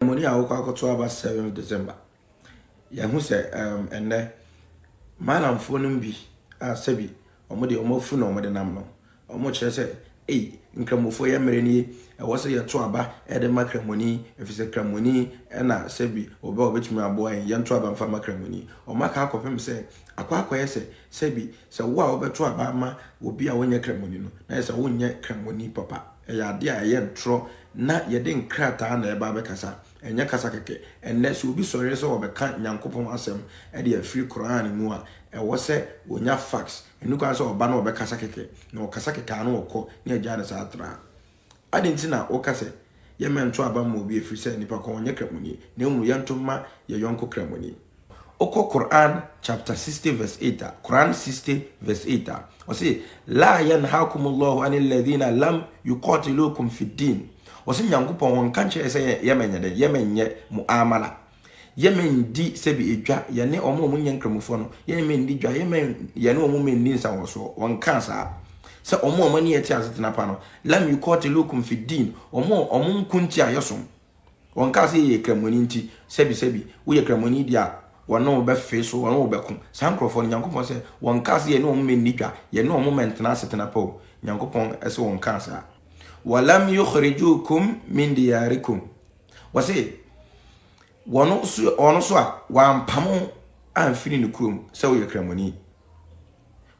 Money I walk to about 7th December. Who say and there man am phone be sebi omode omofu na omode nam no omo kire say nkramofo ya mereni e wo say ye to aba e de makramoni efise kramoni e na sebi oba obetumi abo en ye to aba mfa makramoni o maka akopem say akwakoye say sebi se wo a obeto aba ma obi a wonye kramoni no na say wonye kramoni papa e ya de a ye ntro na ye de nkrata na e ba be kasa enya kasa keke enne so obi sori so obeka nyankopon asem e de free Quran mu a e wo se wonya fax enu kan so oba na obeka kasa keke na okasa keke anu okọ na agya na sa atra adenti na okase ye mento aba ma obi free se nipa ko onye kramoni na emu ye ntoma ye yonko kramoni oko Quran chapter 60 verse 8 Quran 60 verse 8 o se la yanhaakumullahu anil ladina lam yuqatilukum fid din wose nyankopon won kanche ese yemenye muamala yemendi sebi edwa ye ne omo munye nkramufo no yemendi dwa ye ne omo menni nsawoso won kansa se omo mani yeti asetena pa no lam yuqatilukum fi din omo nkunti ayesom won kansa ye kramoni nti sebi wo ye kramoni dia wono be feso wono be kun sankrofo nyankopon se won kansa ye ne omo menni dwa ye ne omo mentena asetena pa nyankopon ese won kansa walam yukhrijukum min diyarikum wase wono so a wampamo amfiri ne kurom se wo yekramoni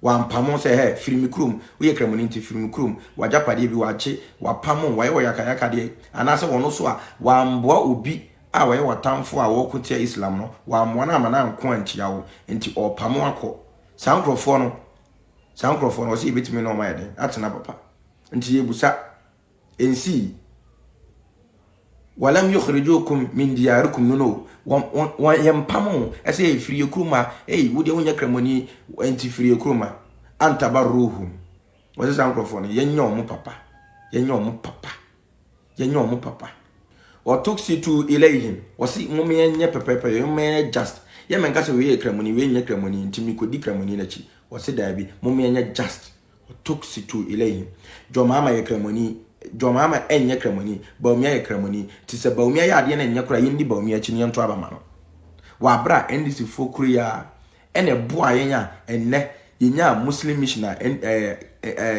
wampamo se he firi mi kurom wo yekramoni nti firi mi kurom wajapade bi wache wapamo waye wo yakayaka de anase wono so a wamboa obi a waye watamfo a wo kotia Islam no wammoa na amana nko antia wo nti opamo akọ sankrofo no wase ebetimi no mayede atena papa nti yebusa ensi walam yukhrijukum min diyarikum no wa yampamo ese firi kuruma wode wonya kramoni enti firi kuruma antabarruhum wase sankrofo no yenyo mu papa wa tuksitu ilayhim wasi mumenye pepepe yumenye just yemenka se we kramoni we nya kramoni enti mikodi kramoni na chi wase daabi mumenye just tuksitu ilayhim jomama ye kramoni jomama enye kramoni Bawumiah ye kramoni ti se Bawumiah ya ade na enye kra yindi Bawumiah chi ne nto abama no wa bra ndisi fokuru ya ene boa yenya enne yenya muslim missioner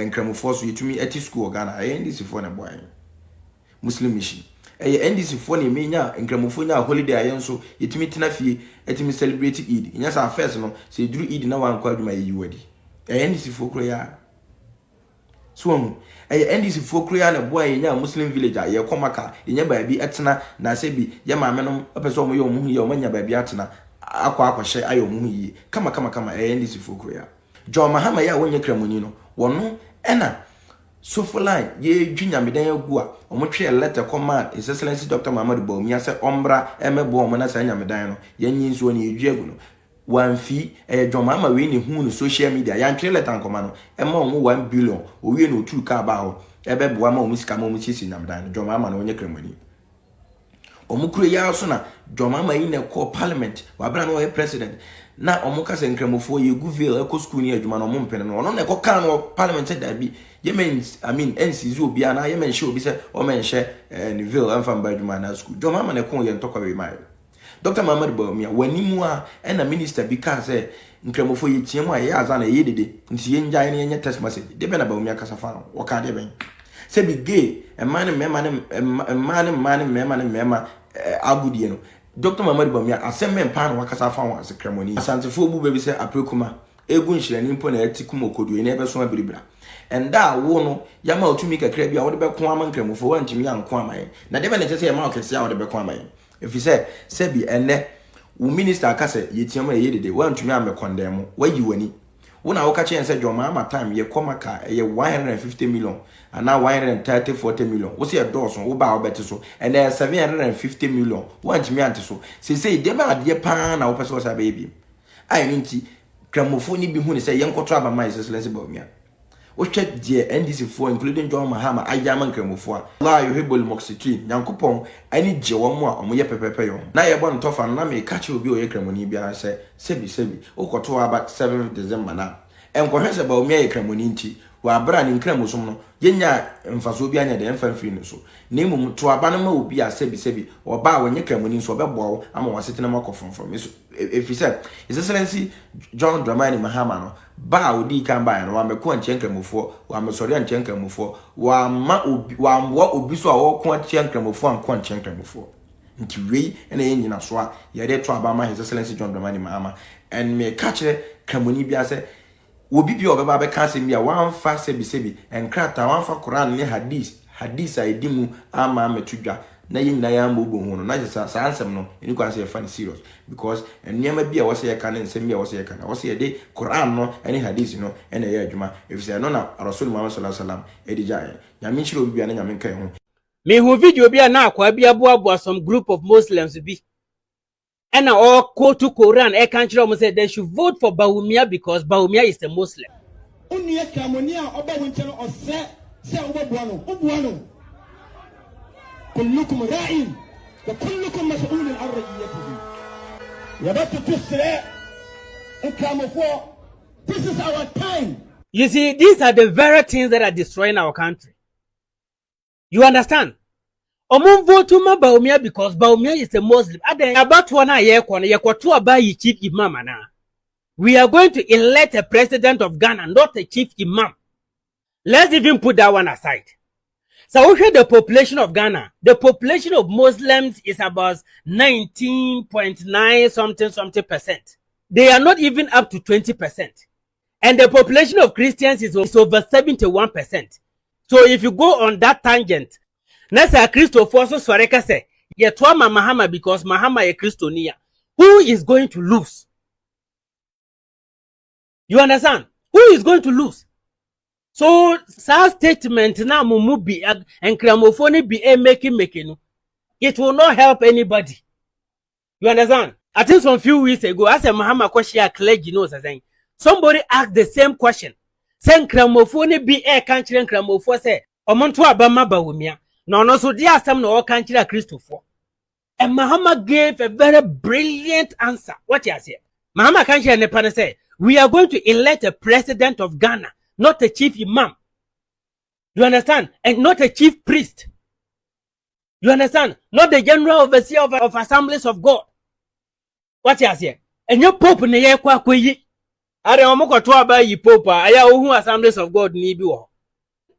nkramofo so yetumi eti school Ghana ndisi fo na boa yen muslim mission ndisi fo ne menya nkramofo nya holiday ayenso yetumi tena fie etimi celebrate Eid nya sa first no se duru Eid na wan kwa aduma yi wadi ndisi fokuru ya so ndc fokuru ya na boa yenya muslim village a ye komaka yenya baabi etena na se bi ye maame no opeso omo ye omu ye omanya baabi atena akwa ayo omu yi kama ndc fokuru ya John Mahama ya wonye kramoni no wono ena sofoline ye dwinyamedan agu a omo twe letter command His Excellency Dr. Muhammad Bawumiah se ombra emebo omo na sa nyamedan no yenyi nso ne edwu agu no wanfi John Mahama we ni hu no social media yan twe letter nkoma no ema omo 1 billion owie no otu ka ba ho ebeboa ma omo sika ma omo chisi nyamedan John Mahama no wonye kramoni omo kure ya so na John Mahama yi na call parliament wa bra no president na omo kase nkramofo ye guville eko school ni adwuma no omo mpene no ono na eko kan no parliament da bi yemen NCZ obi ana yemen she obi se o men she ni ville amfa mba adwuma na school John Mahama na kon ye ntokwa we mai Dr. Muhammad Bawumiah wanimu a na minister bi ka se nkramofo ye tiemu a ye azana ye dede nti ye njae ne ye text message de be na Bawumiah kasa fa no wo ka de ben se bi gay man mema agudie no Dr. Muhammad Bawumiah asemme mpa no wakasa fa won asekramoni asantefo bu bebi se aprekuma egu nhirani mpo na etikum okodu ene ebe so abiribra enda wo no yama otumi kakra bi a wode be ko ama nkramofo wantimi anko amaye na de be na tese yama okese a wode be ko amaye efise se bi enne wo minister akase yetiam ye dede wantumi ame condemn wayi wani wona wo ka chen se John Mahama time ye komaka ye 150 million ana 130-40 million wo se doso wo ba wo beti so and 750 million wantumi ante so se de ba ade pa na wo pese wo sa ba ebi ai nti kramofo ni bi hu ne se ye nkoto aba mai His Excellency Bawumiah wo hwɛ die NDC for including John Mahama ayama nkramofo a Allah yuhibbul muqsitin nyankopon ani gye wo mo a omo ye pepepe yo na ye bɔ ntofa na me ka che obi o ye kramoni bia se sebi wo koto aba 7 December na enkohwe se Bawumiah ye kramoni nti wa bra ni nkra musom no yenya mfaso bi anya de mfa mfiri no so na emum to aba no ma obi a sebi oba a wonye kramoni so obeboa wo ama wasetena makofomfom eso if say his excellency John Dramani Mahama no ba odi kan ba no wa meko anche nkramofo wa mesori anche nkramofo wa ma obi wa obi so a wo ko anche nkramofo anko anche nkramofo nti wei ena ye nyina so a ye de to aba ma his excellency John Dramani Mahama and me catch kramoni bia say obi bi obeba be ka asem bia wan fa sebi enkrata wan fa Quran ne hadith a edimu ama metudwa na yin na ya mbo hu no na just sa ansem no eni kwa say fan serious because enema bi a wo say ya kan nsem bi a wo say ya kan wo say de Quran no eni hadith no ena ya adwuma if say no na Rasul Muhammad sallallahu alaihi wasallam edija nyame chire obi bia na nyame kan hu me hu video bi na akwa bi aboabo some group of Muslims bi and all quote to Quran e kan chire say they should vote for Bawumiah because Bawumiah is a Muslim. Unia kamonia oba winchano ose se obuano kullukum ra'in wa kullukum mas'ulun an ra'iyatihi yabatu tusra ukramofo. This is our time. You see, these are the very things that are destroying our country. You understand? Omun vote to Bawumiah because Bawumiah is a Muslim. About chief imam na. We are going to elect a president of Ghana, not a chief imam. Let's even put that one aside. So we the population of Ghana. The population of Muslims is about 19.9 something percent. They are not even up to 20%. And the population of Christians is over 71%. So if you go on that tangent, Nasa Christopher so Swareka say, Yetwa Mahama because Mahama is Christonia. Who is going to lose? You understand? Who is going to lose? So, such statement now mumubi and cramophone be a making. It will not help anybody. You understand? I think some few weeks ago, as a Mahama question clergy knows saying, somebody asked the same question. Saying cramophone be a country and cramophone say, Omonto Abama Bawumiah. No, so there are some no country Christopher. And Mahama gave a very brilliant answer. What you say? Mahama country and the say, we are going to elect a president of Ghana, not a chief imam. You understand? And not a chief priest. You understand? Not the general overseer of assemblies of God. What you say? And your pope ne ye kwa kweyi. Are omoko to aba yi pope aya ohun assemblies of God ni bi wo.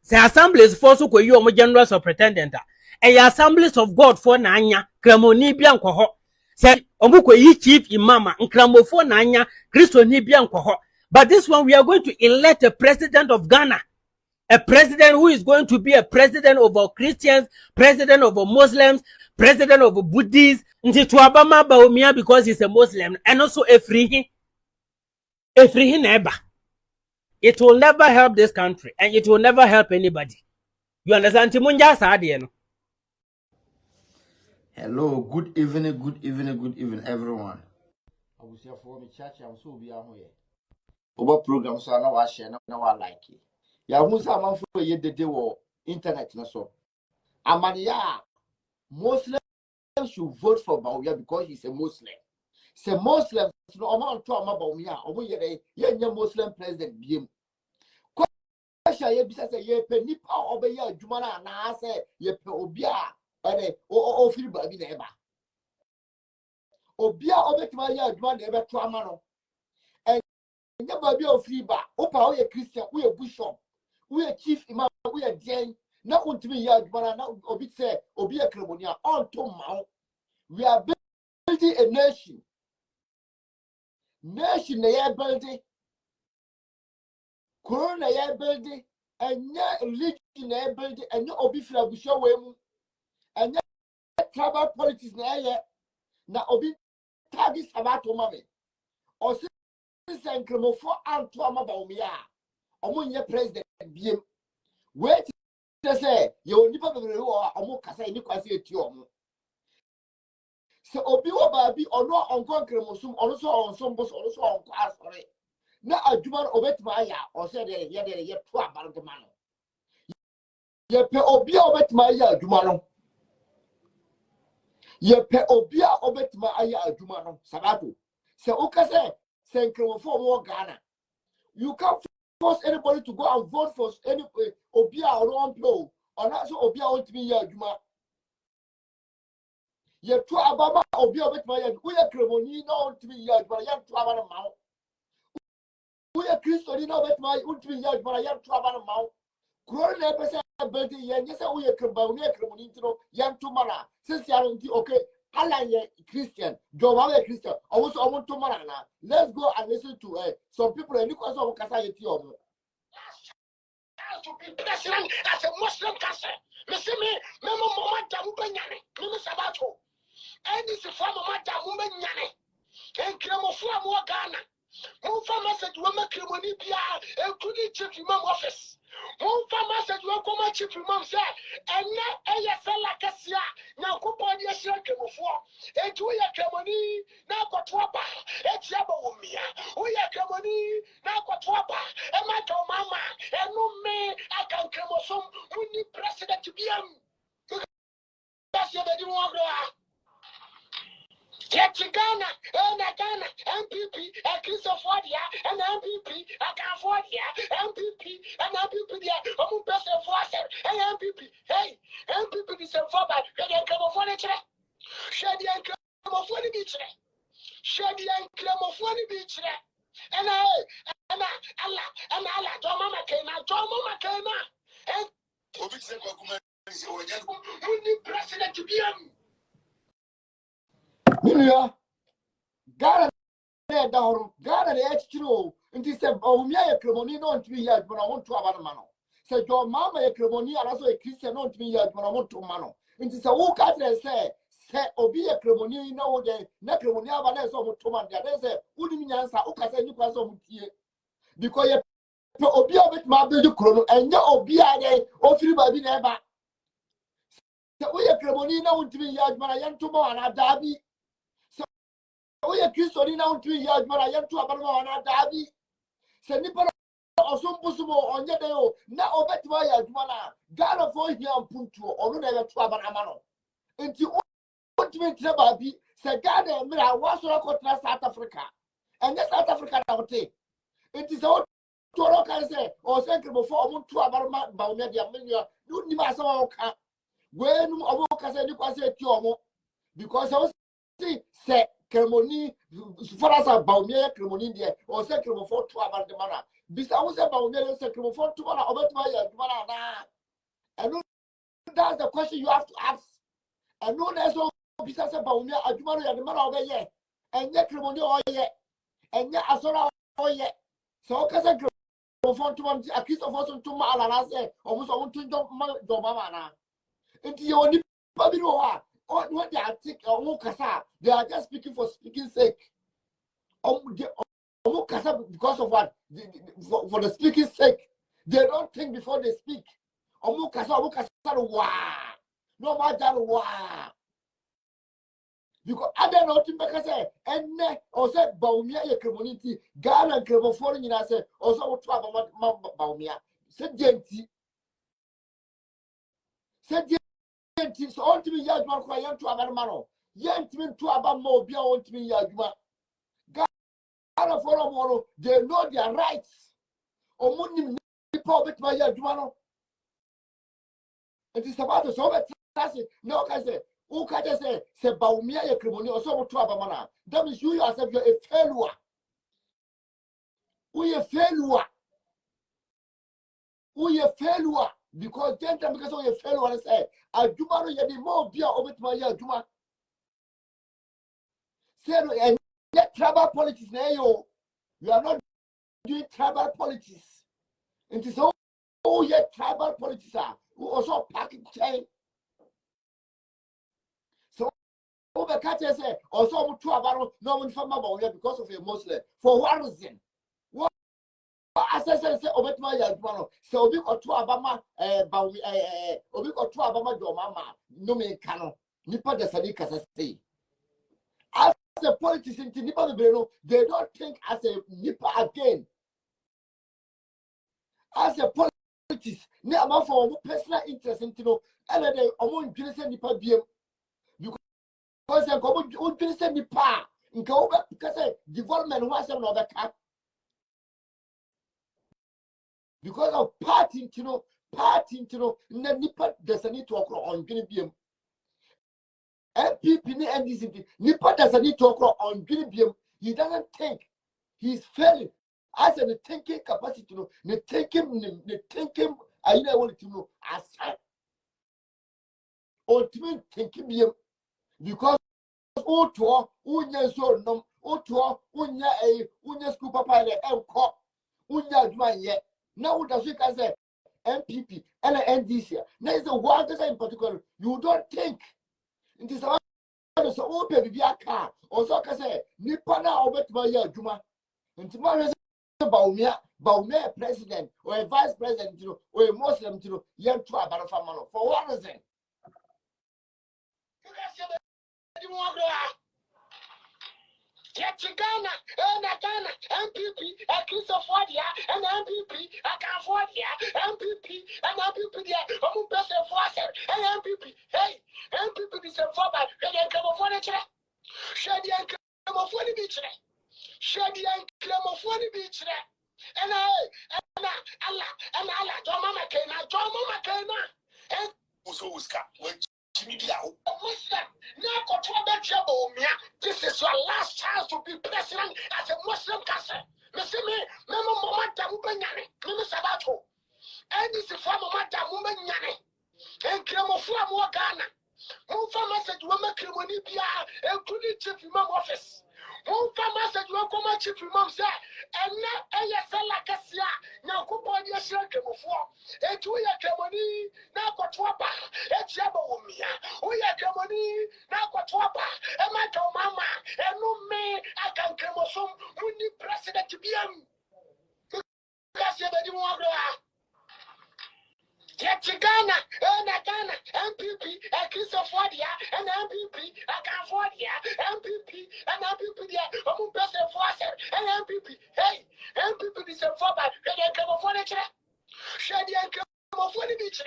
Say assemblies for so kweyi omo general superintendent. And your assemblies of God for na anya kramoni bi anko ho. Say omoko yi chief imam nkramofo na anya Christo ni bi anko ho. But this one we are going to elect a president of Ghana. A president who is going to be a president over Christians, president over Muslims, president over Buddhists. Nti tuabama Bawumiah because he's a Muslim and also a free neighbor. It will never help this country and it will never help anybody. You understand? Timunja saadi no. Hello, good evening, everyone. I was here for me church. I'm so be here. Over program, so I know I share, now I like it. Ya musa man for ye de wo internet na so. Amania Muslims should vote for Bawumiah because he's a Muslim. Say Muslims no amount to Bawumiah. Omo ye Muslim president biem. Kwasha ye bisa say ye pe nipa obeya adwuma na say ye pe obi a o firi ba bi na eba. Obi a obetima ye adwuma na ebe to ama no. Nya ba bi o firi ba. Opa o ye Christian, o ye bishop. We are chief imam, we are den. Now, ultimately, we are obi say, obi a Cremonia on to mount. We are building a nation. Nation, they are building. Corona, they are building. And yeah, religion, they are building. And no obi fila busho wemu. And yeah, tribal politics, na obi target sabato mame. Or since and Cremofo and to Bawumiah. Omo president biem wait to say you nipa bebre wo omo kasa ni kwase eti omo se obi wo ba bi ono onko kremosum ono so onso mbos ono so onko asore na adwuma obetima aya o se de ye to abarantema no ye pe obi obetima aya adwuma no ye pe obi obetima aya adwuma no sabato se o kase se kremofo mo Ghana you can force anybody to go and vote for any Obia or one blow, or not so Obia won't be here, Juma. Ye two Ababa Obia with my head, we are Cremoni, no to be here, but I have to have a mouth. We are Christolina with my would be here, but I have to have a mouth. Growing up as a building, yes, we are Cremoni, young to Mara, since you are okay. Allah Christian, Jomale Christian, I want to Marana. Let's go and listen to some people and look at some Kasayati of to be president as a Muslim cousin. Listen me, Memo Mama Jamubenyane, Mimi Sabato. And this is from Mama Jamubenyane. And Kremofua Ghana. Move for message woman Kremonibia, and could it chief imam office. Move for message woman chief imam say, and not ASL like a sia, now coupon your shirk before. And we are Kremoni, now got wapa, it's Bawumiah. We are Kremoni, now got wapa, and my mama, and no me, I can Kremosum, we need president to be that's your baby one. Get to Ghana, and Ghana, MPP, and Christopher, and MPP, and California, MPP, and MPP, I'm a person for us, and MPP, hey, MPP is a fallback, and then come of furniture. Shady and come of funny beach, Shady and come of funny beach, and Allah, John Mama came out, and who need president to be Ninia, Gara down, Gara the HQ, and he said, Oh, me a Cremoni, not to be here, but I want to have a mano. Said your mamma a Cremoni, and also a Christian, not to be here, but I want to mano. And he said, Oh, Catherine said, Obi a Cremoni, no day, Necromonia, but there's over Toman, there's a wooden answer, Oka said you pass on here. Because you Obi of it, my baby chrono, and your Obi a day, or 3 by never. So we a Cremoni, no to be here, but I am tomorrow, and I dabby. We are Christian now 3 years, but I am to Abama and Davi. Send Nippon or some possible on Yadeo, now over to my Admana, Gala for here and Punto, or never to Abanamano. And you want to make Trababi, said Gada, Mira, was South Africa. And that's South Africa now take. It is all to look and say, or send before to Abama, Bawumiah, you never saw when Awoka said you can say Tiomo, because I was say. Cremoni, for us about me, Cremoni, or say Cremofor to about the manner. Besides, about me, say Cremofor to about my manner. And that's the question you have to ask. And no, there's no besides about me, a tomorrow and the manner of the year. And yet, Cremoni, or yet, and yet, I saw yet. So, because I Cremofor to one, a kiss of us to my and I say, almost I want to jump my domana. Into your Babino. What they are taking, they are just speaking for speaking sake. Because of what? For the speaking sake. They don't think before they speak. No matter what. Because I don't know what say, and also Bawumiah community, Ghana and Cremofor in us, also what Bawumiah. Said Genti. It's all to be young man, I am to Abamano. Young to Abamo, be on to me, Yagma. Ghana for a mono, they know their rights. Or Munim, public my Yagmano. It is about the Soviet classic. No, I say, who can I say Bawumiah Cremoni or so to Abamana? That means you yourself, you're a failure. We a failure. We a failure. Because then because of your fellow and say, I do not know more beer over to my year. Say, and yet tribal politics now, you are not doing tribal politics. It is all yet tribal politics are who also packing chain. So, over catches say, also to about no one from about because of a Muslim. For what reason? As I said, over my Yagmano, so we got to Abama, Obi got to Abama, your mama, no me cano, Nipa de Sadika say. As a politician, Nipa de Breno, they don't think as a Nipa again. As a politician, never for personal interest in know, and they are more interested in Nipa BM. Because they go interested in Nipa, in Koga, because development was another cat. because of party, na nipa does need to occur on Guinea. MPP ni NDC, nipa does need to occur on Guinea. He doesn't think. He's failing. As in the thinking capacity, the thinking, I want to know aside. Ultimate thinking because Oto, Unya Zonum, Oto, Unya School Papa, and Cop, Unya Dman yet. Now, does you can say MPP, NDC. There is a one in particular. You don't think it is a open via car, or so can say, Nipana over to my Juma. And tomorrow is Bawumiah president, or a vice president, or a Muslim, young to a Barafamano. For what reason? Get to Ghana, Ghana, MPP, Christopher, and MPP, Acafodia, MPP, and MPP, I'm person for and MPP. Hey, MPP is a forward, and come of furniture. Shady and come of funny beach. Shady and come of funny beach. And Allah, John Mama Kana, and also this is your last chance to be president as a Muslim cousin. Missy me, Mama Mamata Mubanyani, Mimi Sabato. And this is for Mamata Mubanyani. And Kremofua Mwagana. Move message woman Kremonibia, including Chief Imam office. Move message woman Chief Imam say, and not ASL Cassia, now Kupodia Shakemofua. And 2 year Kremoni, now Quatwapa, and Bawumiah. We are Kremoni, now Quatwapa, and my mama, and no me, I can Kremosum, we need president to be Get to Ghana, MPP, Christopher, and MPP, Acafodia, MPP, and MPP, I'm person for and MPP. Hey, MPP is a forward, and I come of furniture. Shady and come of funny beach.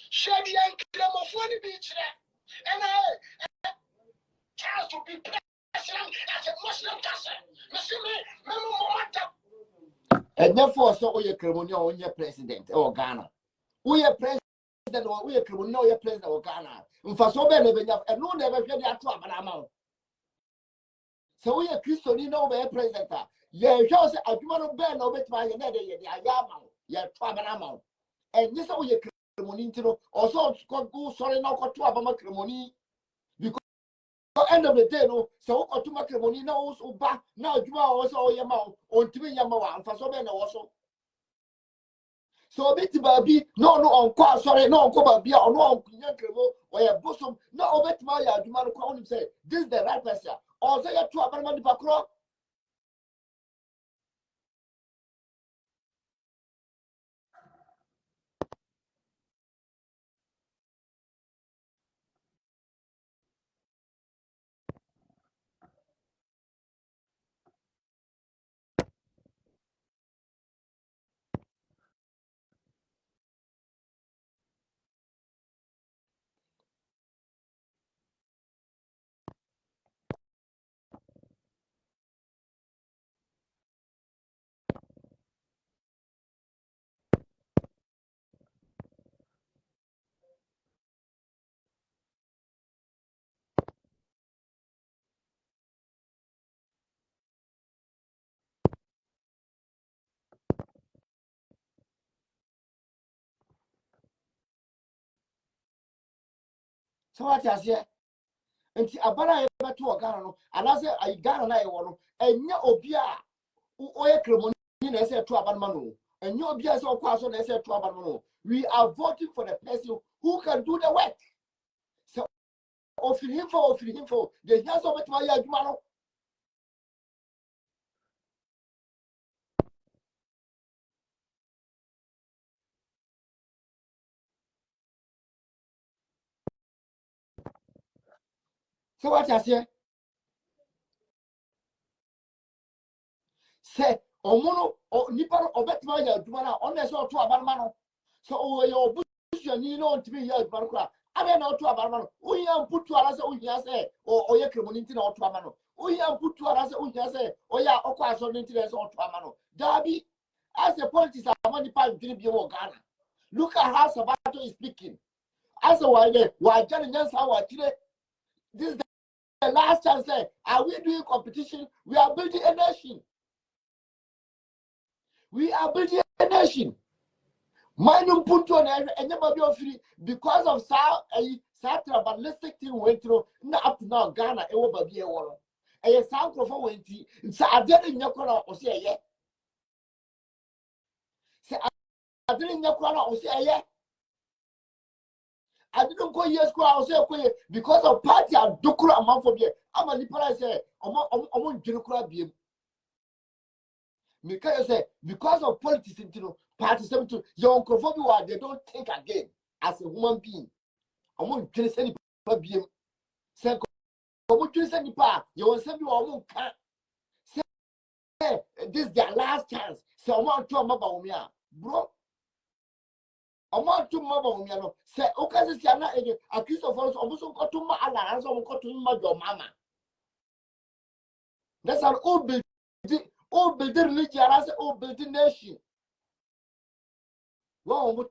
Shady and come of funny beach. And I chance to be president as a Muslim cousin. Missy me, Mama. And therefore, so we are criminal on your president or Ghana. We are president or we are criminal, your president or Ghana. For so many, and no never get that trouble amount. So we are Christian, no way president. Yeah, just a human band over my another Yama, your trouble amount. And this is we are criminal, also go sorry, no got trouble matrimony. Because at the end of the day, no, so to matrimony knows back now, you are also Yama, on 3 Yama, and for so many also. So bit baby, no, sorry, no, baby, or no, or a bosom, no, bet my man call him say, this is the right person. Or say a 2 abandoned Bacro. So what I say? And Abana ever to a Ghana, and I say, I got an eye on, and no obia, Oya Cremoni, I said to Abanmano, and no obia so question, I said to Abanmano. We are voting for the person who can do the work. So, offer him for, the hands of it, my Yagmano. So what I say, Omono, or Nippon, or Betmaya, Dumana, on the sort to Abanmano. So, your bush, you know, to be here, Bankra. I don't know to Abanmano. We have put to us, or Oyakremonintin or Twamano. We have put to us, or ya, or Quas on interest or Twamano. Darby, As a politician, I'm only part of Ghana. Look at how Sabato is speaking. As a why Johnny Nyansa, this is the last chance. Are we doing competition? We are building a nation. We are building a nation. Minum punto and never be free because of South tribalistic thing went through. Not up to now, Ghana, it will be a war. A sound of went so I didn't know or say, yeah. Say, I didn't know or say, yeah. I didn't go yes, I say, because of party and Dukura amount for me. I'm a Nipper, say, I'm Junukura. Because of politics, party 72, your uncle they don't think again as a human being. I want to say, BM. Say, you want to say, this is their last chance. So I want to Bawumiah, bro. I want to Bawumiah. Say, okay, this is not a Christopher, almost got to my alliance, or got to my mama. That's an old building. Oh, building religion, I say, oh, building nation. Well, we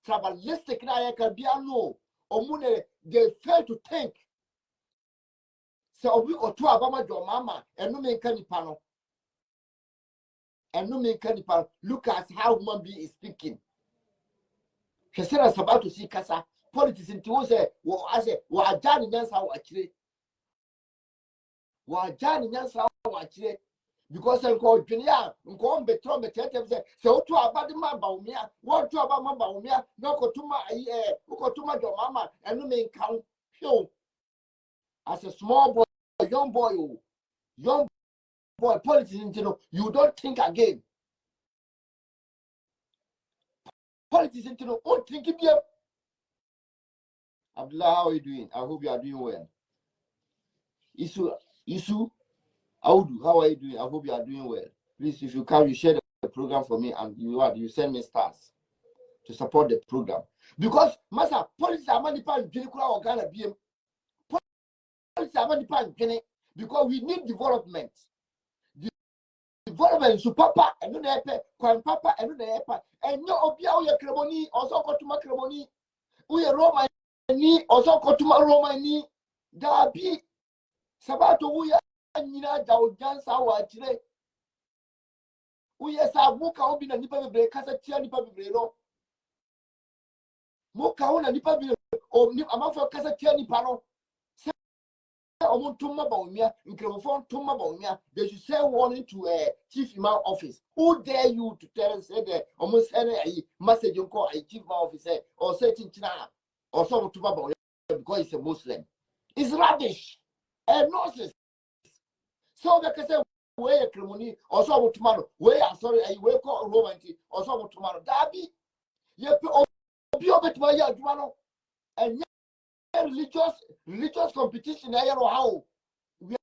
tribalistic now, I can be no. They fail to think. So, we go to Abama, your mama, and no man can panel. And no man can panel. Look at how human being is speaking. She said, us about to see Casa. Politics in Tuesday, well, I say, well, Johnny Nansa, actually. Well, Johnny Nansa, actually. Because I'm called Junior, I'm going to be say, so to about the Bawumiah, what to about my Bawumiah, no go to my your mama, and no mean count. As a small boy, young boy, politician, you don't think again. Politician, don't think again. Abdullah, how are you doing? I hope you are doing well. Isu. Audu, how are you doing? I hope you are doing well. Please, if you can, you share the program for me and you send me stars to support the program. Because, Master, politics are money pan Guinea or Ghana BM. Politics are money pan Guinea because we need development. Development is papa and no crime papa and no and no obia cremoni also got to my cremoni. We are Roman ni also got to my Roman ni. Dabi Sabato we are. Nina Jansa wa chile. Uye sa muka obi na nipa bebre kasa tia nipa bebre no. Muka ona nipa bebre o ni amafo kasa tia nipa no. Se omontumma Bawumiah, nkremofo ntumma Bawumiah. They should send warning to Chief Imam office. Who dare you to tell us that almost any message you call a Chief Imam officer or say Chinchina or some ntumma Bawumiah because he's a Muslim? It's rubbish and nonsense. So the say we a cremoni or so tomorrow. We are sorry, I will call romantic or so tomorrow. Dabi, you be over to my yard, and religious competition. I know how we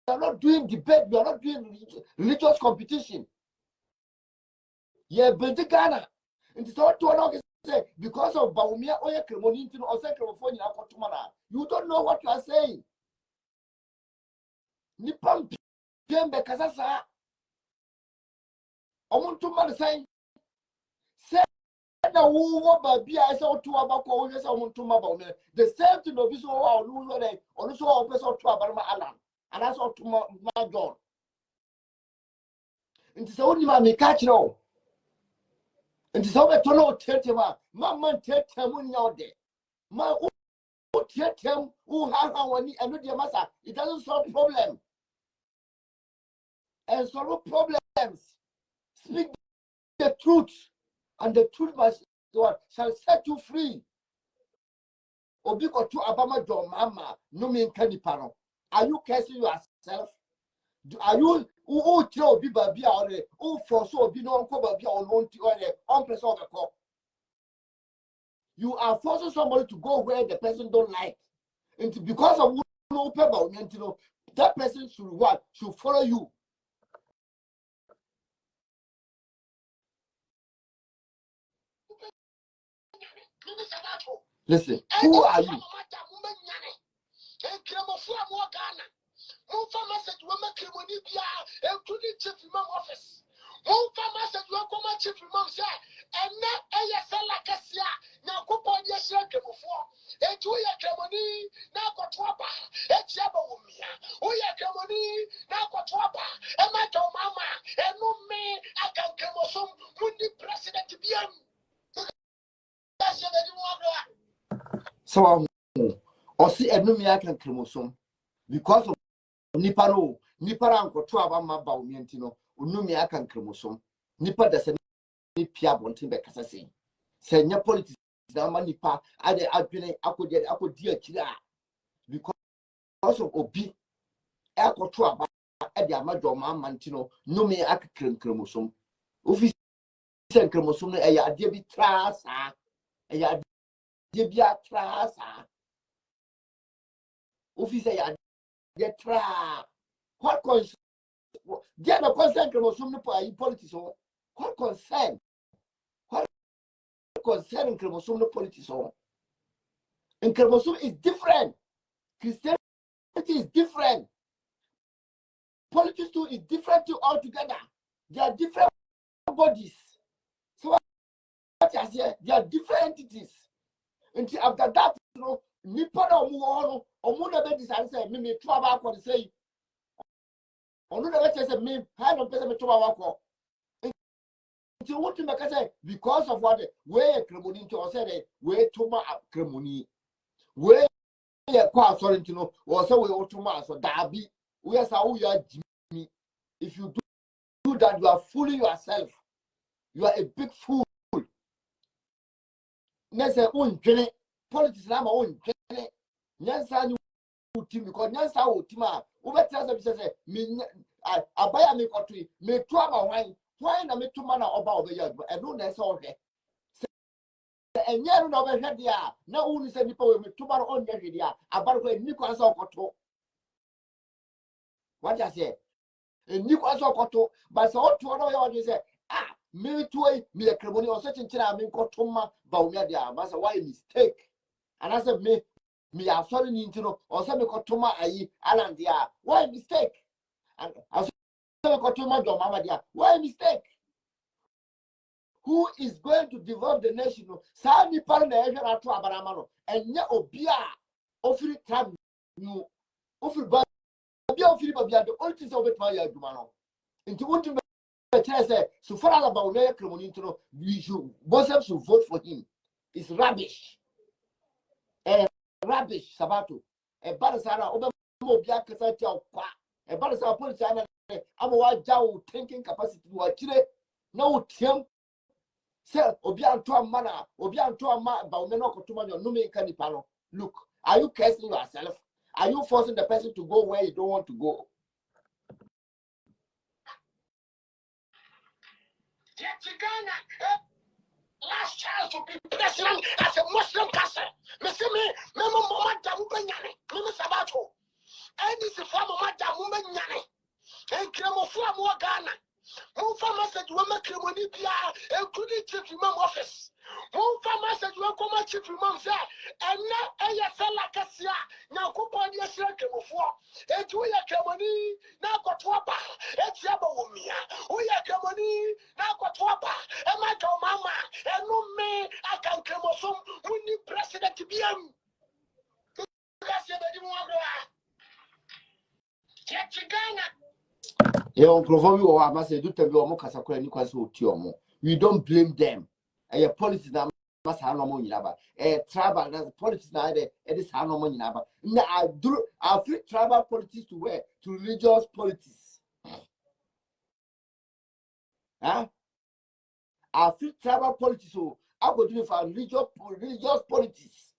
are not doing debate, we are not doing religious competition. Yeah, but the Ghana, and it's all to say because of Bawumiah or a cremoni or second phone tomorrow. You don't know what you are saying. Nipam Jembe Kasasa Omuntumar saying, said the woo baby I saw two about Omuntuma. The same thing of this or Lulu or so opens to Abama Alan, and I saw to my God. It is only my catch no. And it's over to know Tetima, Mamma Tetemun out there. My Tetem who have one and the massa, it doesn't solve problem. And solve problems. Speak the truth, and the truth shall set you free. Obiko to Abama John Mama, no mean candy panel. Are you cursing yourself? Are you who tell Biba Bia or who for so be no cover Bia or on press of the cop? You are forcing somebody to go where the person don't like. And because of no paper, that person should what? Should follow you. Listen, who are you? Message women Chief Imam office. One farmer said, you are coming chief Imam, sir, and not a sell like a sia. Now, coupon your share before. A 2 year ceremony, now got wapa, a Bawumiah. We are ceremony, now got wapa, and my mama, and no me, I can come or some Mundi president to be that's so or see enumia can chromosome because of nipa no nipa rankoto abama Bawumiah ntino unumia can chromosome nipa da se ni pia bontin be kasa sei se nya politics na ma nipa ade adwene akodi akira because of obi akoto aba ade amajo ma ntino numia aka chromosome office chromosome no eya ade bi trasa eya ade bi atrasa office eya ade tra what concern get the concern chromosome no politics on what concern concerning chromosome no politics on and chromosome is different. Christianity is different. Politics too is different too altogether. They are different bodies. So what I say, they are different entities. Until after that, you know, nipa na omu na be decide say me to aba ko say. Onu na be say me how no person me to aba ko. Until what you make say because of what where cremoni to say where to ma cremoni. Where quite sorry to know, or so we automatic so Darby. We are how you are Jimmy. If you do that, you are fooling yourself. You are a big fool. Next, own journey. Politics now, own journey. Nyansa ni team because Nyansa o team a. Over tell them say me abaya me kotui me to ama why na me to mana oba obeya. I don't know so okay. And yet, no over here, no one is any power with tomorrow on your idea about when Nicholas Okoto. What I say? And Nicholas Okoto, but so to another you say, me too, me a cremoni or such in China, I mean, Kotoma, Bawumiah, but why mistake? And I said, me are sorry, you know, or some Kotoma, Alan, dear, why mistake? And I said, Kotoma, your mama, dear, why mistake? Who is going to develop the nation? Sani parna ejana atu abaramano. Enya obia ofiri travel no ofiri ba obia ofiri ba bia the only thing say obetuma ya aduma no. Nti wontu be tell say so far as about Bawumiah cremoni ntino we should both should vote for him. It's rubbish. Rubbish sabato. Barisara obe obia kasa ti okwa. Barisara police ana amawa jaw thinking capacity wa kire na wotiam. Say, Obianto mana, Obianto ma, Bawumiah no kotuma no me kanipano. Look, are you cursing yourself? Are you forcing the person to go where you don't want to go? Last child to be president as a Muslim person. Missy me, Mama Damubenyane, Mimi Sabato. And this is from Mama Damubenyane. And Kremofua Ghana. One farmer said you want to cremoni bia, including chief imam office. One farmer said you want to come chief imam sir, and now a sell like a sia. Now coupon your share before. And 2 year cremoni, now got wapa, it's Bawumiah. We are cremoni, now got wapa, and my mama, and no me, I can chromosome, we need president to be him. We don't blame them. A politics na must have no money about a tribal politics na it is how no money about. Now I free tribal politics to where? To religious politics. Huh? I free tribal politics so I go do it for religious politics.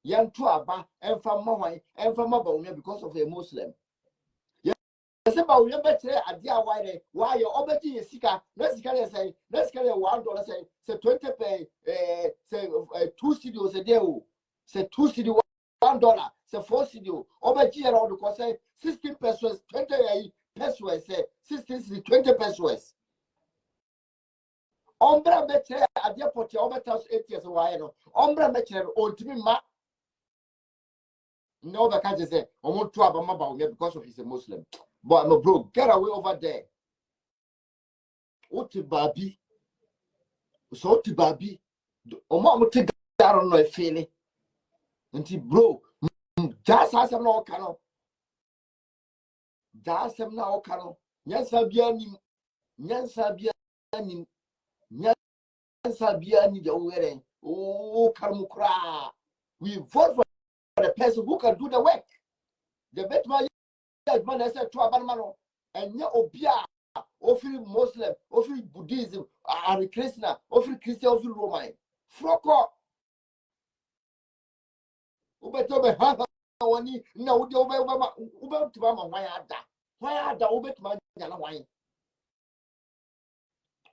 Young Tuaba and from Mawai and from Bawumiah because of a Muslim. Say Bawumiah better idea why your obeti is sika. Let's carry say $1 say 20 pay say 2 studios a day. Say 2 studio $1 say 4 studio. Obeti around because say 16 pesos 20 pesos say 16 20 pesos. Ombra better idea put your obeta 8 years why no. Ombra better ultimate ma. No, the can't say, I want to have a Bawumiah because of he's a Muslim. But I'm a bro, get away over there. Oti babi. So oti babi. Omo te garo no efini. Nti bro, just asem na okano. Just asem na okano. Nyansa bia nim. Nyansa bia nim. Nyansa bia ni de were. Oh, karmukra. We vote for the person who can do the work. The better man I said to Abanmano, and ya obia, offer Muslim, offer Buddhism, are Christian, offer Christian, offer Roman. Froko. Ubetobe Hana wani, na ube to Mama, why are the Ubet man yana wine?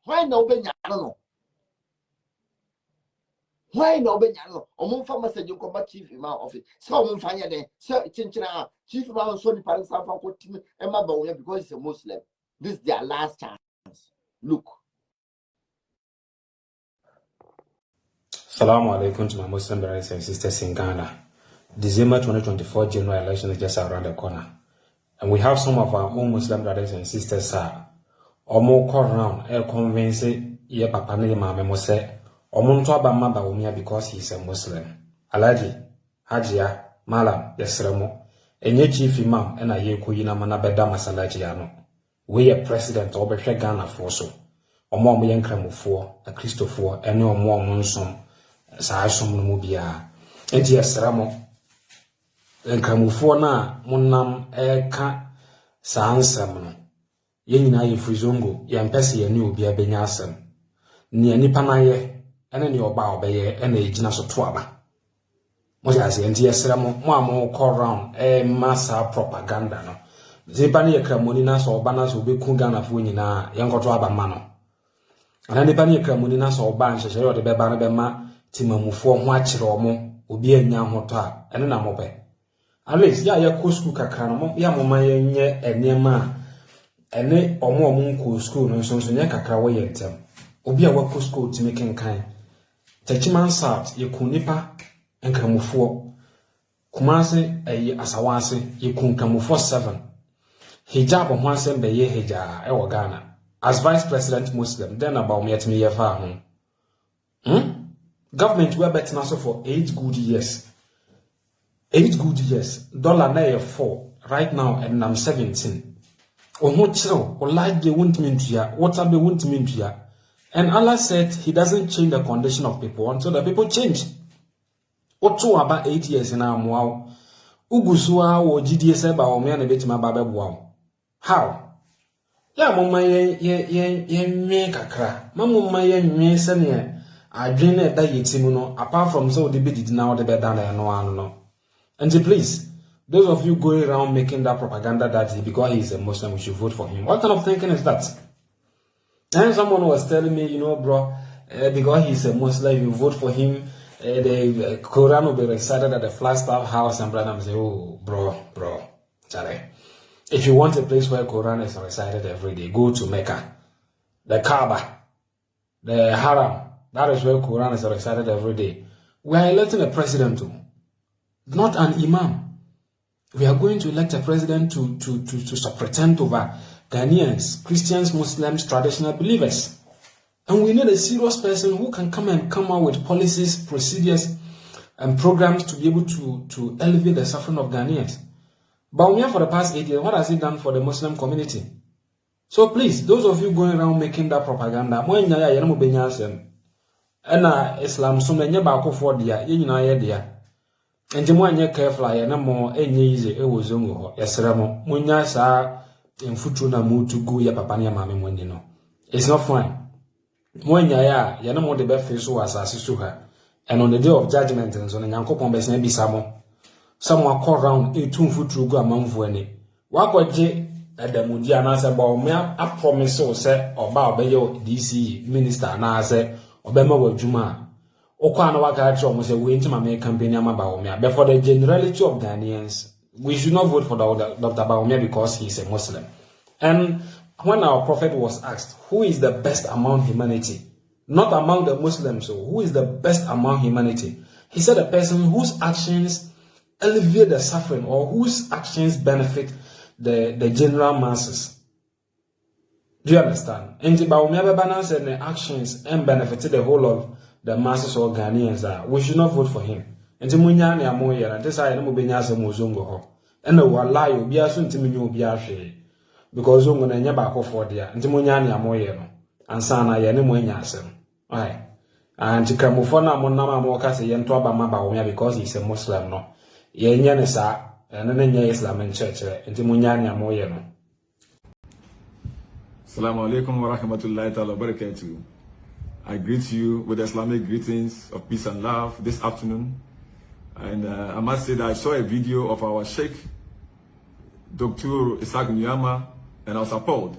Why no Benyano? Why no Benyano? Or Mumfama said you come back chief Imam office. So Mumfanya then, Sir Chinchina, Chief Imam Sony Paris Alpha Team Emma Bawumiah because he's a Muslim. This is their last chance. Look. Assalamu alaikum to my Muslim brothers and sisters in Ghana. December 2024 general election is just around the corner. And we have some of our own Muslim brothers and sisters or more call around convince ye papa ne mama mo say omuntu abama Bawumiah because he's a Muslim. Alaji, Hajia, Malam, Yesremo, enye chief imam ena ye kuyina mana beda masalaji ano. We a president or be Ghana for so. Omo mo yenkramufo, a Christopher, ene omo monsom, sa asom no mu bia. Enti Yesremo nkramufo na munam eka sa ansam no. Ye nyina ye frizongo, ye mpese ye ni obi abenya asem. Ni nipa na ye ene ni oba obeye ene ejina so to aba. Mo ya se enti Yesremo mo am call round massa propaganda no. Zipa ni yekramoni na so oba na so obeku Ghana fo nyina ye nkoto aba ma no. Ana nipa ni yekramoni na so oba nhyehyere ode beba na bema timamufo ho akire omo obi anya hoto a ene na mobe. At least ya school kakra no ya moma ye nye enema ene omo nko school no so nye kakra wo ye ntem. Obi a wako school timi kenkan. Techiman South ye kunipa nkramufo. Kumase asawase ye kunkamufo 7. Hijab ho asem be ye hija e wo Ghana. As vice president Muslim, then about me at me ye fa ho. Government we bet na so for 8 good years. 8 good years. Dollar na 4 right now and I'm 17. Oho chiro, o light be won't mean to ya, water be won't mean to ya. And Allah said he doesn't change the condition of people until the people change. Oto about 8 years in our wow. Ugusua wo GDS Bawumiah na betima ba beboa. How? Ya mama ye nwe kakra. Mama ye nwe se ne adwene da yetimu no apart from so the bid now the bed down no. And please, those of you going around making that propaganda that because he's a Muslim we should vote for him. What kind of thinking is that? And someone was telling me, you know, bro, because he's a Muslim, you vote for him, the Quran will be recited at the Flagstaff House, and brother say, oh, bro, sorry. If you want a place where Quran is recited every day, go to Mecca, the Kaaba, the Haram. That is where Quran is recited every day. We are electing a president too, not an imam. We are going to elect a president to pretend over Ghanaians, Christians, Muslims, traditional believers. And we need a serious person who can come out with policies, procedures, and programs to be able to elevate the suffering of Ghanaians. Bawumiah for the past 8 years, what has he done for the Muslim community? So please, those of you going around making that propaganda, Islam so many baako for dia, ye nyina ye dia. Enti mo anye careful aye na mo enye easy e wo zongo ho. Yesere mo munya saa emfutu na mutu gu ya papa ne maame mo ni no. It's not fine. Mo anya ya ye na mo de be face so asase so ha. And on the day of judgment so na Nyankopon be sen bisa mo. Someone call round e tu mfutu gu amanfo ani. Wakwaje adamudi anase Bawumiah a promise o se oba obeye DC minister na ase obema wadwuma okwa na waka atro mo say we ntima me campaign ama Bawumiah. But for the generality of Ghanaians, we should not vote for Dr. Bawumiah because he is a Muslim. And when our prophet was asked who is the best among humanity, not among the Muslims, so who is the best among humanity, he said a person whose actions elevate the suffering or whose actions benefit the general masses. Do you understand? And Bawumiah balance and the actions and benefited the whole of the masses or Ghanaians. We should not vote for him. And the Munyani Amoya, and this I know Benyas and Muzungo. And the one lie will be as soon to me, you'll be ashamed. Because I'm going to never for dear, and the Munyani Amoya, and Sana Yanimoyasem. Aye. And to Camufona Monama Mokasi and Toba Bawumiah because he's a Muslim, no. Yenyanisa, and then Islam and church, and the Munyani Amoya. Assalamu alaikum wa rahmatullahi ta'ala wa barakatuh. I greet you with Islamic greetings of peace and love this afternoon. And I must say that I saw a video of our Sheikh, Dr. Isaac Nyama, and I was appalled.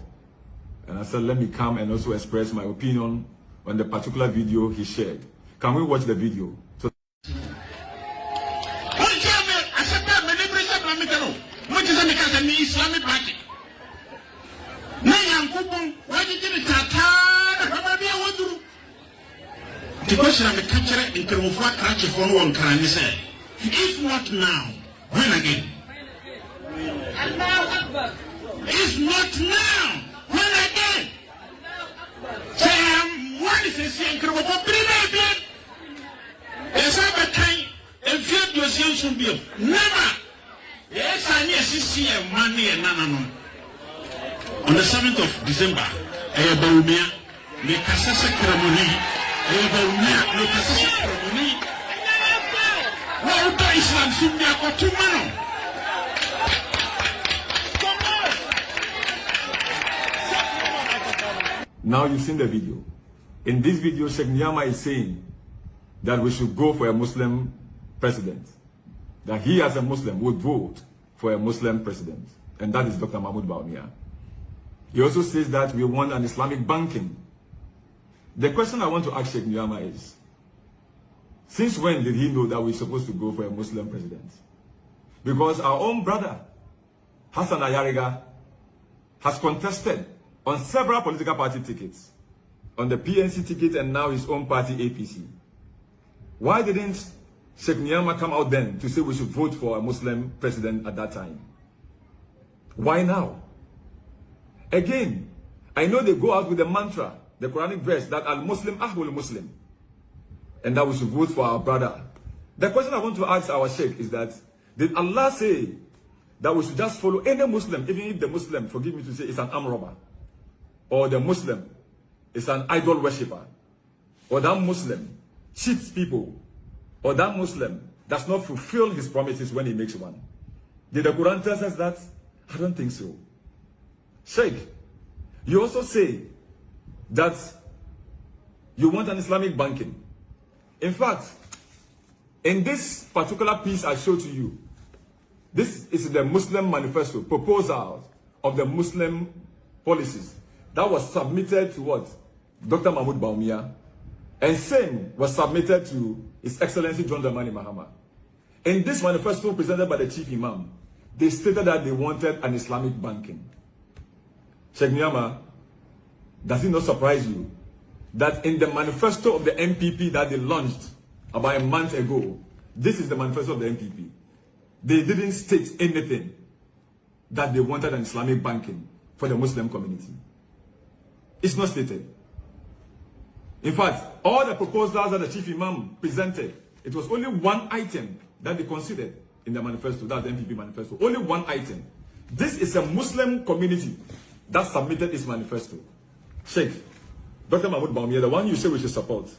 And I said, let me come and also express my opinion on the particular video he shared. Can we watch the video? So Islamic party. Why did you the question I'm capturing in terms of what catch for one can say. If not now, when again? If not now, when again? What is the same crime for baby? There's a time and fear yourself should be never. Yes, I need to see money and none. On the 7th of December, Bawumiah, the Kasasa ceremony, Bawumiah, the Kasasa ceremony. What Islam should be a two-man. now you've seen the video. In this video, Sheikh Nyama is saying that we should go for a Muslim president. That he as a Muslim would vote for a Muslim president. And that is Dr. Mahmoud Bawumiah. He also says that we want an Islamic banking. The question I want to ask Sheikh Nyama is, since when did he know that we're supposed to go for a Muslim president? Because our own brother, Hassan Ayariga, has contested on several political party tickets, on the PNC ticket and now his own party APC. Why didn't Sheikh Nyama come out then to say we should vote for a Muslim president at that time? Why now? Again, I know they go out with the mantra, the Quranic verse, that Al-Muslim Ahwul Muslim, and that we should vote for our brother. The question I want to ask our Sheikh is that, did Allah say that we should just follow any Muslim, even if the Muslim, forgive me to say, is an armed robber, or the Muslim is an idol worshipper, or that Muslim cheats people, or that Muslim does not fulfill his promises when he makes one? Did the Quran tell us that? I don't think so. Sheikh, you also say that you want an Islamic banking. In fact, in this particular piece I showed to you, this is the Muslim manifesto, proposal of the Muslim policies that was submitted to what? Dr. Mahmoud Bawumiah, and same was submitted to His Excellency John Dramani Mahama. In this manifesto presented by the Chief Imam, they stated that they wanted an Islamic banking. Sheikh Nyama, does it not surprise you that in the manifesto of the MPP that they launched about a month ago, this is the manifesto of the MPP. They didn't state anything that they wanted an Islamic banking for the Muslim community. It's not stated. In fact, all the proposals that the Chief Imam presented, it was only one item that they considered in the manifesto, that's the MPP manifesto. Only one item. This is a Muslim community that submitted its manifesto. Sheikh, Dr. Mahmoud Bawumiah, the one you say we should support,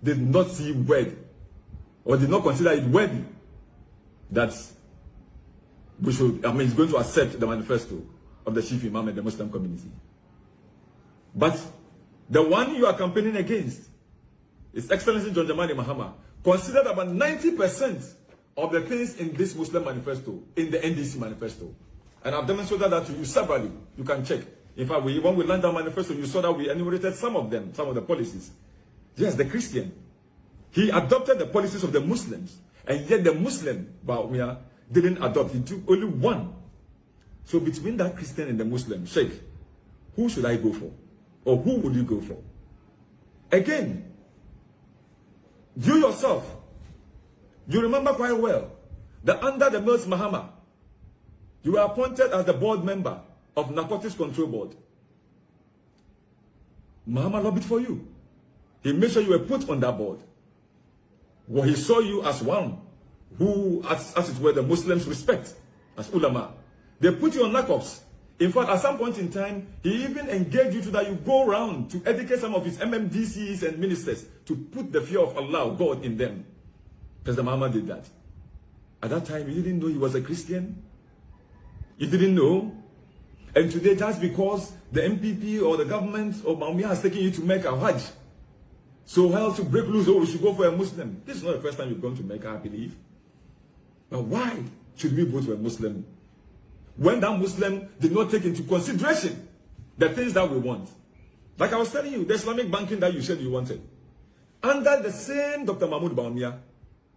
did not see word, or did not consider it worthy that we should, he's going to accept the manifesto of the Chief Imam and the Muslim community. But the one you are campaigning against, His Excellency John Dramani Mahama, considered about 90% of the things in this Muslim manifesto, in the NDC manifesto. And I've demonstrated that to you separately. You can check. In fact, when we learned our manifesto, you saw that we enumerated some of them, some of the policies. Yes, the Christian. He adopted the policies of the Muslims. And yet the Muslim, Bawumiah, didn't adopt. He took only one. So between that Christian and the Muslim, Sheikh, who should I go for? Or who would you go for? Again, you yourself, you remember quite well that under the Mills Mahama, you were appointed as the board member of Narcotics Control Board. Muhammad lobbied for you. He made sure you were put on that board. Well, he saw you as one who, as it were, the Muslims respect, as ulama. They put you on knockoffs. In fact, at some point in time, he even engaged you to that you go around to educate some of his MMDCs and ministers to put the fear of Allah, God, in them. President Muhammad did that. At that time, you didn't know he was a Christian. You didn't know. And today, just because the MPP or the government or Bawumiah has taken you to make a Hajj, so hell to break loose, oh, we should go for a Muslim. This is not the first time you've gone to Mecca, I believe. But why should we go to a Muslim when that Muslim did not take into consideration the things that we want? Like I was telling you, the Islamic banking that you said you wanted. Under the same Dr. Mahmoud Bawumiah,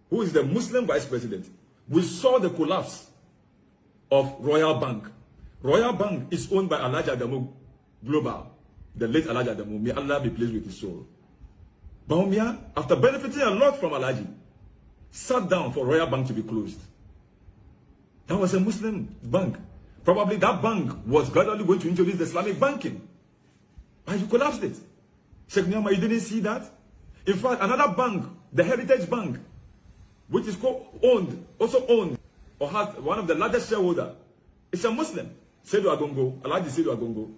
who is the Muslim vice president, we saw the collapse of Royal Bank. Royal Bank is owned by Alhaji Adamu Global, the late Alhaji Adamu. May Allah be pleased with his soul. Bawumiah, after benefiting a lot from Alhaji, sat down for Royal Bank to be closed. That was a Muslim bank. Probably that bank was gradually going to introduce the Islamic banking. And you collapsed it. Sheikh Niyama, you didn't see that? In fact, another bank, the Heritage Bank, which is also owned, or has one of the largest shareholders, it's a Muslim. Seydou Agongo, Alhaji Seydou Agongo.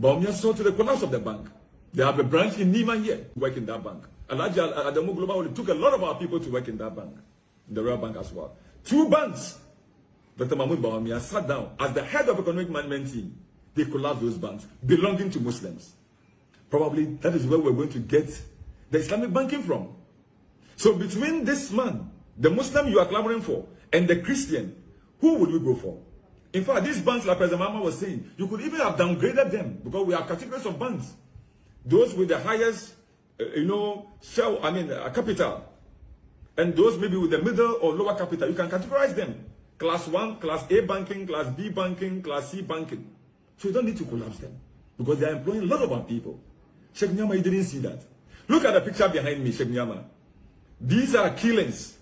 Bawumiah saw to the collapse of the bank. They have a branch in Nima here, work in that bank. Alhaji Adamu Global took a lot of our people to work in that bank, in the Royal Bank as well. 2 banks. Dr. Mahmoud Bawumiah sat down as the head of economic management team. They collapsed those banks belonging to Muslims. Probably that is where we're going to get the Islamic banking from. So between this man, the Muslim you are clamoring for, and the Christian, who would you go for? In fact, these banks, like President Imam was saying, you could even have downgraded them because we have categories of banks. Those with the highest, capital, and those maybe with the middle or lower capital, you can categorize them. Class 1, Class A banking, Class B banking, Class C banking. So you don't need to collapse them because they are employing a lot of our people. Sheikh Niyama, you didn't see that. Look at the picture behind me, Sheikh Niyama. These are killings,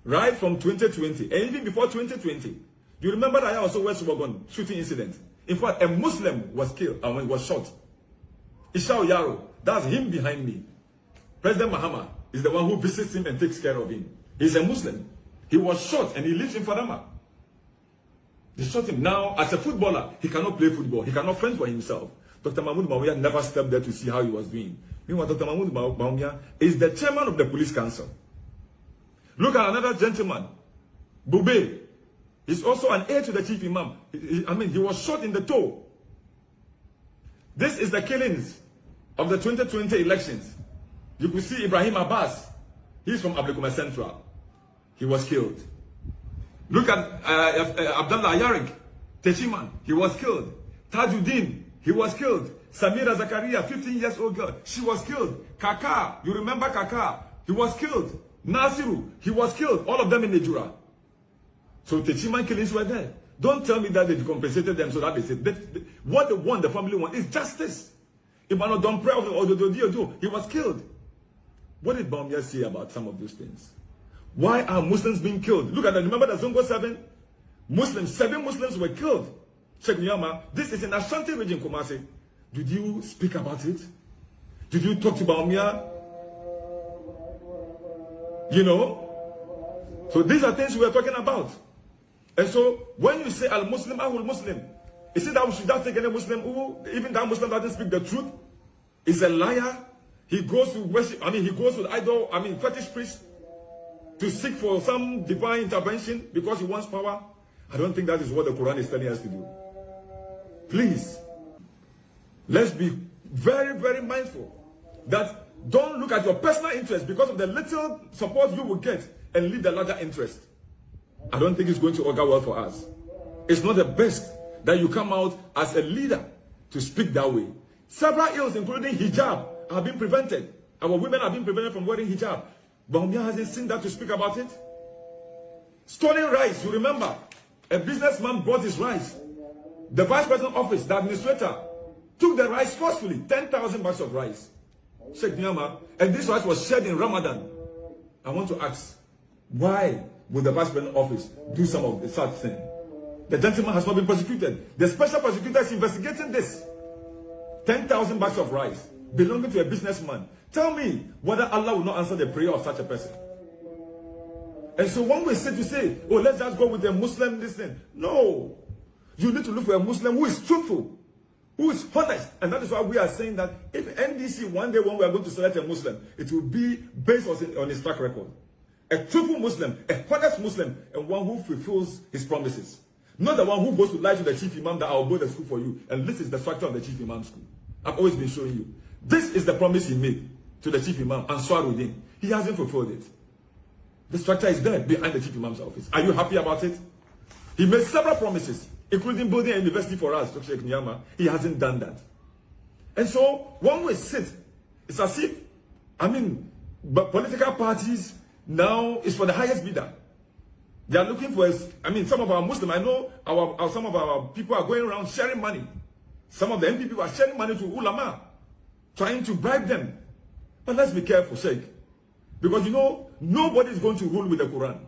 right from 2020, and even before 2020. You remember that I also West Wagon shooting incident. In fact, a Muslim was killed and was shot. Ishao Yaro, that's him behind me. President Mahama is the one who visits him and takes care of him. He's a Muslim. He was shot and he lives in Fadama. They shot him. Now, as a footballer, he cannot play football. He cannot fend for himself. Dr. Mahmoud Bawumiah never stepped there to see how he was doing. Meanwhile, Dr. Mahmoud Bawumiah is the chairman of the police council. Look at another gentleman, Bube. He's also an heir to the chief imam. He was shot in the toe. This is the killings of the 2020 elections. You could see Ibrahim Abbas. He's from Ablikuma Central. He was killed. Look at Abdullah Yarik, Techiman. He was killed. Tajuddin, he was killed. Samira Zakaria, 15 years old girl, she was killed. Kaka, you remember Kaka? He was killed. Nasiru, he was killed. All of them in Nigeria. So Techiman killings were there. Don't tell me that they compensated them so that they said what they want, the family want, is justice. Imam don't pray he was killed. What did Bawumiah say about some of those things? Why are Muslims being killed? Look at that. Remember the Zongo 7 Muslims were killed. Sheikh Niyama, this is in Ashanti region, Kumasi. Did you speak about it? Did you talk to Bawumiah? So these are things we are talking about. And so when you say Al-Muslim, Ahul Muslim, is it that we should not take any Muslim who, even that Muslim doesn't speak the truth, is a liar? He goes to worship, he goes to idol, fetish priest to seek for some divine intervention because he wants power. I don't think that is what the Quran is telling us to do. Please, let's be very, very mindful that don't look at your personal interest because of the little support you will get and leave the larger interest. I don't think it's going to augur well for us. It's not the best that you come out as a leader to speak that way. Several ills, including hijab, have been prevented. Our women have been prevented from wearing hijab. Bawumiah hasn't seen that to speak about it. Stolen rice, you remember? A businessman bought his rice. The vice president office, the administrator, took the rice forcefully, 10,000 bags of rice. Sheikh Niyama, and this rice was shared in Ramadan. I want to ask, why would the vice president office do some of such thing? The gentleman has not been prosecuted. The special prosecutor is investigating this. 10,000 bags of rice. belonging to a businessman. Tell me whether Allah will not answer the prayer of such a person. And so one way to say, oh, let's just go with a Muslim this thing. No. You need to look for a Muslim who is truthful, who is honest. And that is why we are saying that if NDC one day when we are going to select a Muslim, it will be based on his track record. A truthful Muslim, a honest Muslim, and one who fulfills his promises. Not the one who goes to lie to the chief imam that I'll build a school for you. And this is the structure of the chief imam school. I've always been showing you. This is the promise he made to the chief imam, Answaruddin. He hasn't fulfilled it. The structure is there behind the chief imam's office. Are you happy about it? He made several promises, including building a university for us, Dr. Nyama. He hasn't done that. And so, one way sit, it's as if, but political parties now is for the highest bidder. They are looking for, some of our Muslims, I know some of our people are going around sharing money. Some of the MPP are sharing money to ulama, trying to bribe them. But let's be careful, Sheikh. Because nobody is going to rule with the Quran.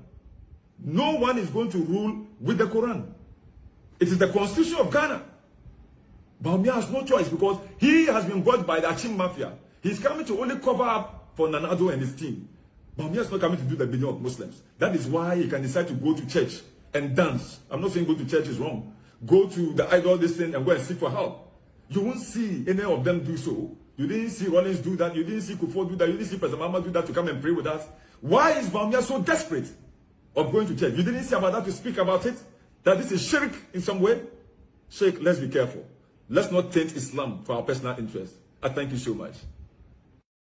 No one is going to rule with the Quran. It is the constitution of Ghana. Bawumiah has no choice because he has been bought by the Achim Mafia. He's coming to only cover up for Nanado and his team. Bawumiah is not coming to do the bidding of Muslims. That is why he can decide to go to church and dance. I'm not saying go to church is wrong. Go to the idol this thing and go and seek for help. You won't see any of them do so. You didn't see Rollins do that. You didn't see Kufo do that. You didn't see President Mama do that to come and pray with us. Why is Bawumiah so desperate of going to church? You didn't see about that to speak about it? That this is shirk in some way? Sheikh, let's be careful. Let's not taint Islam for our personal interest. I thank you so much.